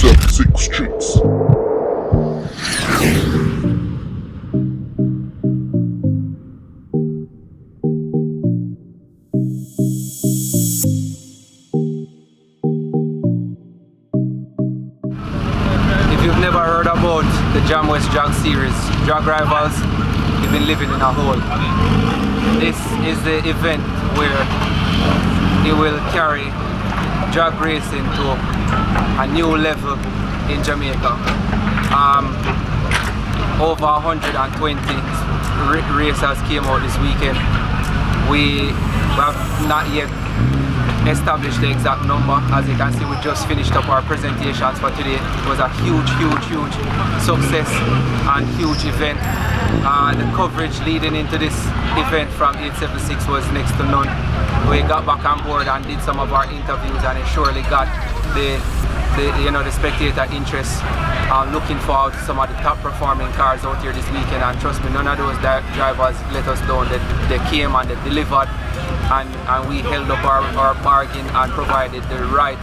876 Streets. If you've never heard about the Jamwest drag series, drag rivals, you've been living in a hole. This is the event where it will carry drag racing to a new level in Jamaica. Over 120 racers came out this weekend. We have not yet established the exact number. As you can see, we just finished up our presentations for today. It was a huge success and huge event. The coverage leading into this event from 876 was next to none. We got back on board and did some of our interviews, and it surely got the spectator interest. Looking forward to some of the top performing cars out here this weekend, and trust me, none of those drivers let us down. They came and they delivered, and we held up our bargain and provided the right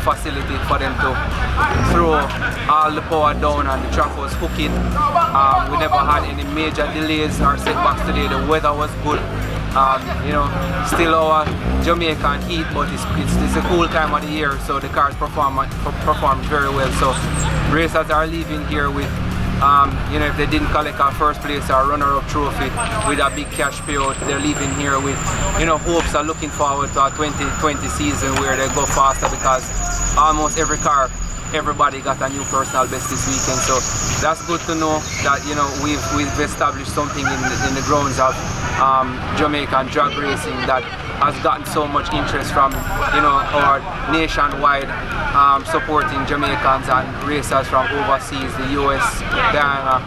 facility for them to throw all the power down, and the track was hooking. We never had any major delays or setbacks today. The weather was good. Still our Jamaican heat, but it's a cool time of the year, so the cars perform very well. So racers are leaving here with, if they didn't collect a first place or runner-up trophy with a big cash payout, they're leaving here with, hopes of looking forward to a 2020 season where they go faster, because almost everybody got a new personal best this weekend. So that's good to know that we've established something in the grounds of Jamaican drag racing that has gotten so much interest from our nationwide supporting Jamaicans and racers from overseas, the US, Guyana,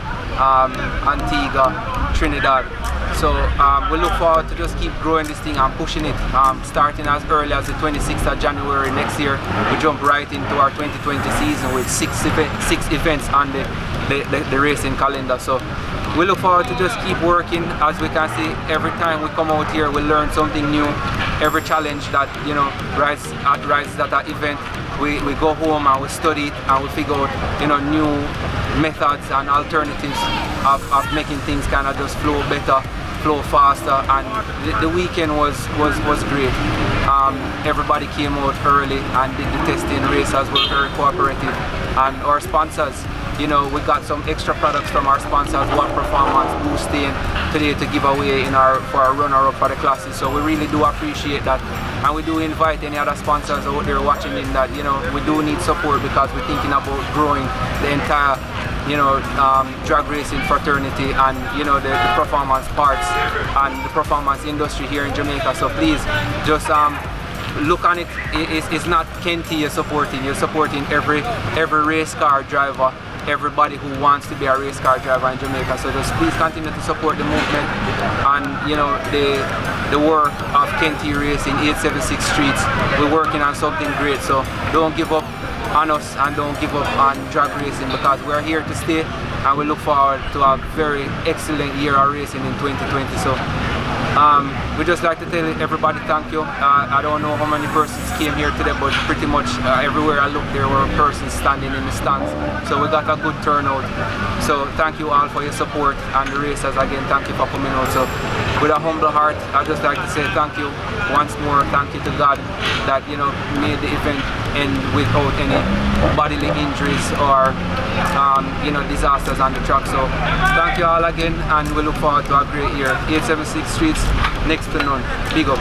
Antigua, Trinidad. So we look forward to just keep growing this thing and pushing it. Starting as early as the 26th of January next year, we jump right into our 2020 season with six events on the racing calendar. So we look forward to just keep working. As we can see, every time we come out here, we learn something new. Every challenge that rises at that event, we go home and we study it, and we figure out new methods and alternatives of making things kind of just flow better, flow faster. And the weekend was great. Everybody came out early and did the testing. Racers were very cooperative, and our sponsors, we got some extra products from our sponsors, What Performance Boosting, today to give away for our runner-up for the classes. So we really do appreciate that, and we do invite any other sponsors out there watching in that we do need support, because we're thinking about growing the entire drag racing fraternity and the performance parts and the performance industry here in Jamaica. So please just look on it. It's not Kenty you're supporting every race car driver, everybody who wants to be a race car driver in Jamaica. So just please continue to support the movement and the work of Kenty Racing, 876 Streets. We're working on something great, so don't give up on us and don't give up on drag racing, because we're here to stay, and we look forward to a very excellent year of racing in 2020. So we just like to tell everybody thank you. I don't know how many persons came here today, but pretty much everywhere I looked there were persons standing in the stands. So we got a good turnout. So thank you all for your support, and the racers again, thank you for coming out. So with a humble heart, I'd just like to say thank you once more. Thank you to God that made the event end without any bodily injuries or disasters on the track. So thank you all again, and we look forward to a great year. 876 Streets, next to none. Big up.